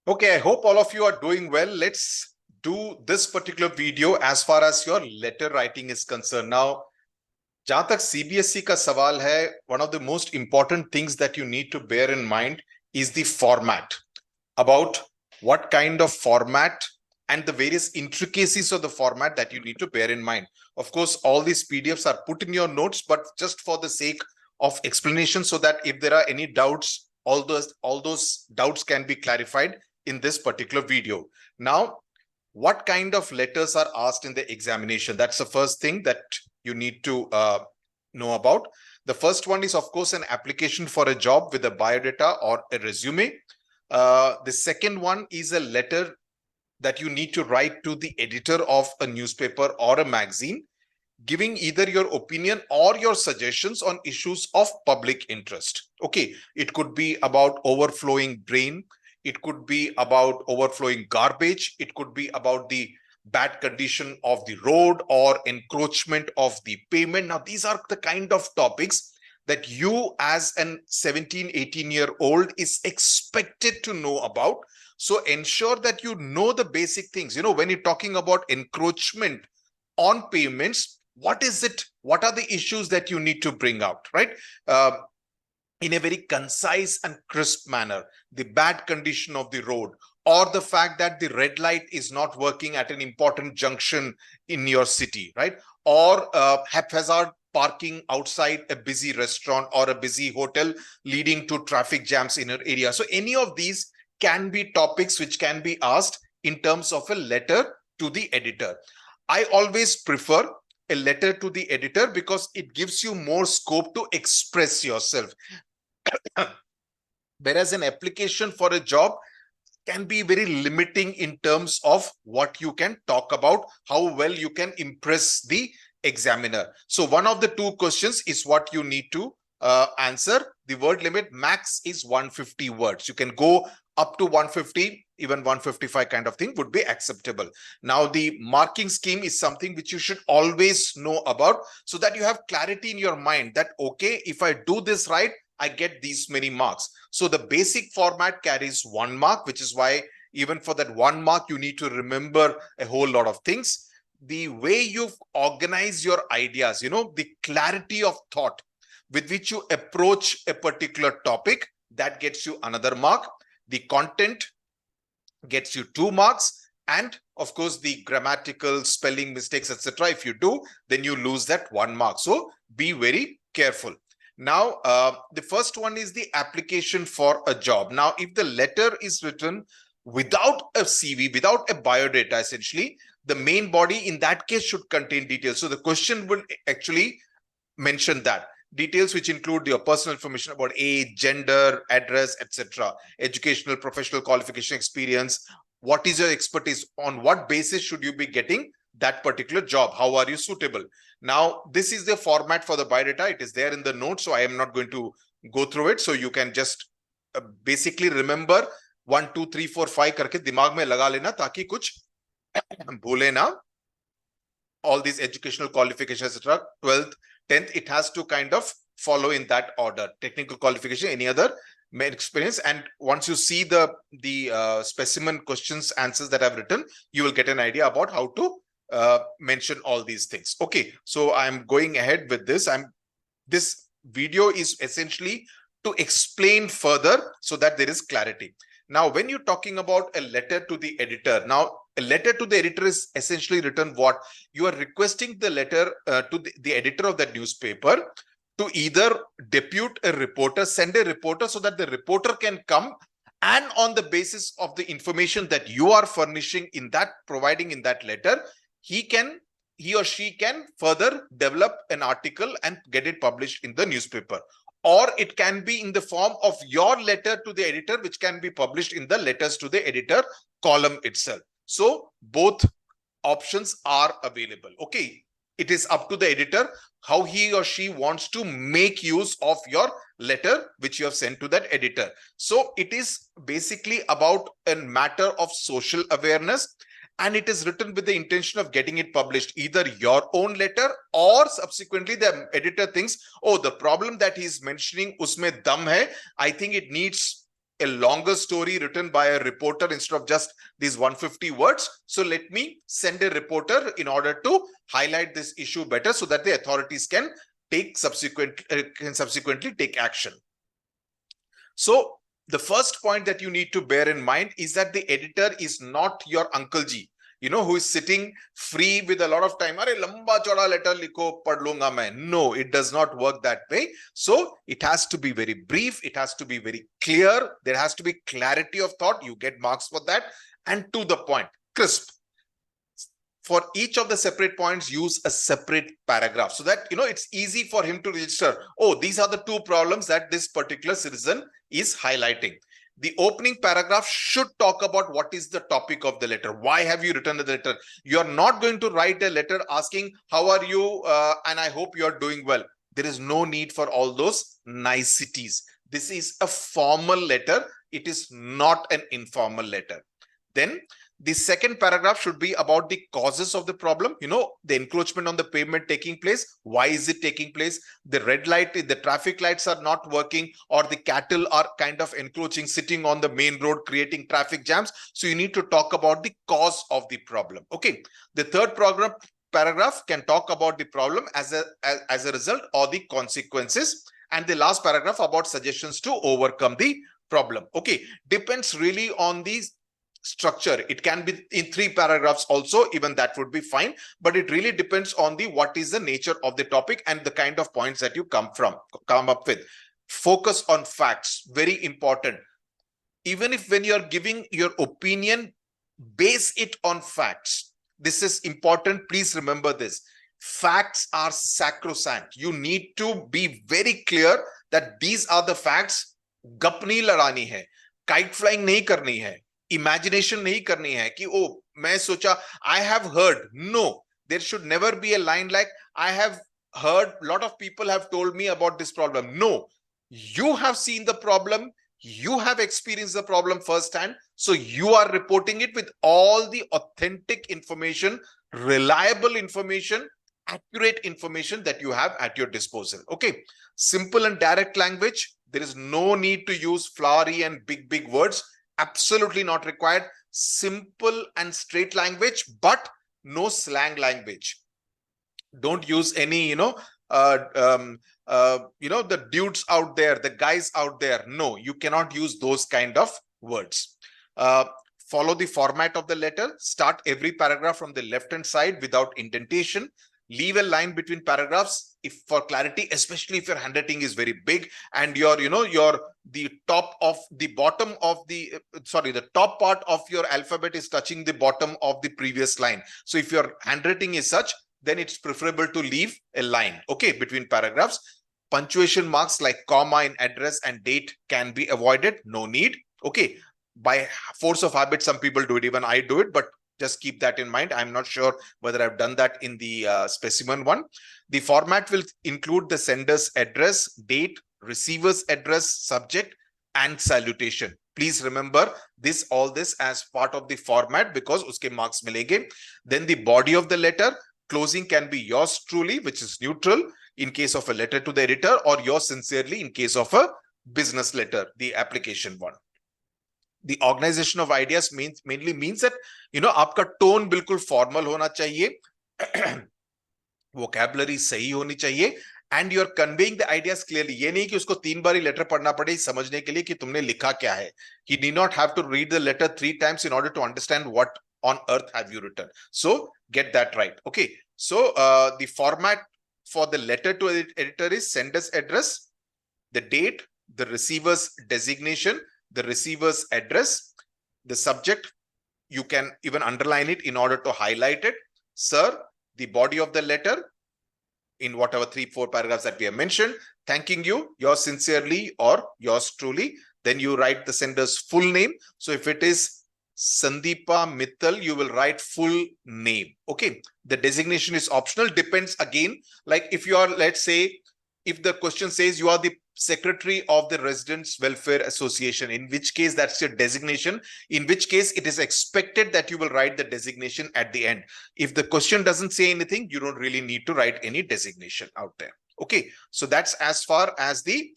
Okay, I hope all of you are doing well. Let's do this particular video as far as your letter writing is concerned. Now, जहां तक CBSE का सवाल है, one of the most important things that you need to bear in mind is the format. About what kind of format and the various intricacies of the format that you need to bear in mind. Of course, all these PDFs are put in your notes, but just for the sake of explanation, so that if there are any doubts, all those doubts can be clarified in this particular video. Now, what kind of letters are asked in the examination? That's the first thing that you need to know about. The first one is, of course, an application for a job with a biodata or a resume. The second one is a letter that you need to write to the editor of a newspaper or a magazine, giving either your opinion or your suggestions on issues of public interest. Okay, it could be about overflowing drain. It could be about overflowing garbage. It could be about the bad condition of the road or encroachment of the pavement. Now, these are the kind of topics that you as an 17, 18-year-old is expected to know about. So ensure that you know the basic things. When you're talking about encroachment on pavements, what is it? What are the issues that you need to bring out, right? In a very concise and crisp manner, the bad condition of the road, or the fact that the red light is not working at an important junction in your city, right? Or haphazard parking outside a busy restaurant or a busy hotel, leading to traffic jams in your area. So any of these can be topics which can be asked in terms of a letter to the editor. I always prefer a letter to the editor because it gives you more scope to express yourself. Whereas an application for a job can be very limiting in terms of what you can talk about, how well you can impress the examiner. So one of the two questions is what you need to answer. The word limit max is 150 words. You can go up to 150, even 155 kind of thing would be acceptable. Now, the marking scheme is something which you should always know about, so that you have clarity in your mind that, okay, if I do this right, I get these many marks. So the basic format carries 1 mark, which is why even for that 1 mark, you need to remember a whole lot of things. The way you organize your ideas, the clarity of thought with which you approach a particular topic, that gets you another mark. The content gets you 2 marks. And of course, the grammatical, spelling mistakes, etc. If you do, then you lose that 1 mark. So be very careful. Now, the first one is the application for a job. Now, if the letter is written without a CV, without a biodata, essentially, the main body in that case should contain details. So the question will actually mention that. Details which include your personal information about age, gender, address, etc., educational, professional qualification, experience. What is your expertise? On what basis should you be getting that particular job? How are you suitable? Now, this is the format for the biodata. It is there in the notes, so I am not going to go through it. So you can just basically remember 1, 2, 3, 4, 5 करके दिमाग में लगा लेना ताकि कुछ भूले ना. All these educational qualifications, etc., 12th, 10th, it has to kind of follow in that order. Technical qualification, any other experience. And once you see the specimen questions, answers that I've written, you will get an idea about how to mention all these things. Okay, so I'm going ahead with this. This video is essentially to explain further so that there is clarity. Now, when you're talking about a letter to the editor, now a letter to the editor is essentially written what? You are requesting the letter to the editor of that newspaper to either depute a reporter, send a reporter so that the reporter can come, and on the basis of the information that you are furnishing in that, providing in that letter, he or she can further develop an article and get it published in the newspaper. Or it can be in the form of your letter to the editor, which can be published in the letters to the editor column itself. So both options are available. Okay, it is up to the editor how he or she wants to make use of your letter which you have sent to that editor. So it is basically about a matter of social awareness, and it is written with the intention of getting it published, either your own letter or subsequently the editor thinks, oh, the problem that he's mentioning usme dum hai, I think it needs a longer story written by a reporter instead of just these 150 words. So let me send a reporter in order to highlight this issue better so that the authorities can subsequently take action. So the first point that you need to bear in mind is that the editor is not your Uncle Ji, who is sitting free with a lot of time. Are lamba choda letter likho, pad lunga main. No, it does not work that way. So it has to be very brief. It has to be very clear. There has to be clarity of thought. You get marks for that. And to the point, crisp. For each of the separate points, use a separate paragraph so that, it's easy for him to register. Oh, these are the two problems that this particular citizen is highlighting. The opening paragraph should talk about what is the topic of the letter. Why have you written the letter? You are not going to write a letter asking, how are you? And I hope you are doing well. There is no need for all those niceties. This is a formal letter. It is not an informal letter. Then the second paragraph should be about the causes of the problem. The encroachment on the pavement taking place. Why is it taking place? The red light, the traffic lights are not working, or the cattle are kind of encroaching, sitting on the main road, creating traffic jams. So you need to talk about the cause of the problem. Okay. The third paragraph can talk about the problem as a result or the consequences. And the last paragraph about suggestions to overcome the problem. Okay. Depends really on these structure. It can be in 3 paragraphs also, even that would be fine, but it really depends on what is the nature of the topic and the kind of points that you come up with. Focus on facts, very important. Even if when you're giving your opinion, base it on facts. This is important. Please remember this. Facts are sacrosanct. You need to be very clear that these are the facts. Gap nahi ladani hai, kite flying nahi karni hai, imagination nahi karni hai ki oh main socha I have heard. No, there should never be a line like I have heard, a lot of people have told me about this problem. No, you have seen the problem, you have experienced the problem firsthand, so you are reporting it with all the authentic information, reliable information, accurate information that you have at your disposal. Okay, simple and direct language. There is no need to use flowery and big words. Absolutely not required. Simple and straight language, but no slang language. Don't use any, the dudes out there, the guys out there. No, you cannot use those kind of words. Follow the format of the letter. Start every paragraph from the left-hand side without indentation. Leave a line between paragraphs if for clarity, especially if your handwriting is very big and the top part of your alphabet is touching the bottom of the previous line. So if your handwriting is such, then it's preferable to leave a line, okay, between paragraphs. Punctuation marks like comma in address and date can be avoided. No need. Okay. By force of habit, some people do it. Even I do it, but just keep that in mind. I'm not sure whether I've done that in the specimen one. The format will include the sender's address, date, receiver's address, subject, and salutation. Please remember all this as part of the format because uske marks milenge. Then the body of the letter, closing can be yours truly, which is neutral in case of a letter to the editor, or yours sincerely in case of a business letter, the application one. The organization of ideas mainly means that, आपका tone बिल्कुल formal होना चाहिए, vocabulary सही होनी चाहिए, and you're conveying the ideas clearly. ये नहीं कि उसको 3 बार ही letter पढ़ना पड़े समझने के लिए कि तुमने लिखा क्या है. He need not have to read the letter 3 times in order to understand what on earth have you written. So get that right. Okay. So the format for the letter to editor is sender's address, the date, the receiver's designation, the receiver's address, the subject, you can even underline it in order to highlight it. Sir, the body of the letter in whatever 3-4 paragraphs that we have mentioned, thanking you, yours sincerely or yours truly. Then you write the sender's full name. So if it is Sandeepa Mittal, you will write full name. Okay. The designation is optional, depends again. Like if you are, let's say, if the question says you are the secretary of the Residents Welfare Association, in which case that's your designation, in which case it is expected that you will write the designation at the end. If the question doesn't say anything, you don't really need to write any designation out there. Okay, so that's as far as the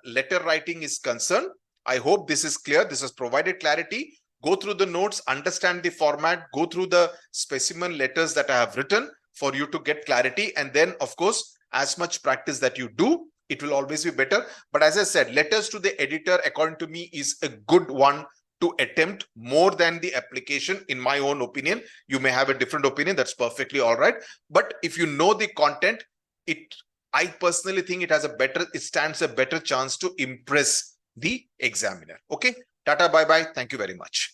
letter writing is concerned. I hope this is clear. This has provided clarity. Go through the notes, understand the format, go through the specimen letters that I have written for you to get clarity. And then, of course, as much practice that you do, it will always be better. But as I said, letters to the editor, according to me, is a good one to attempt more than the application, in my own opinion. You may have a different opinion. That's perfectly all right. But if you know the content, I personally think it stands a better chance to impress the examiner. Okay. Tata, bye bye. Thank you very much.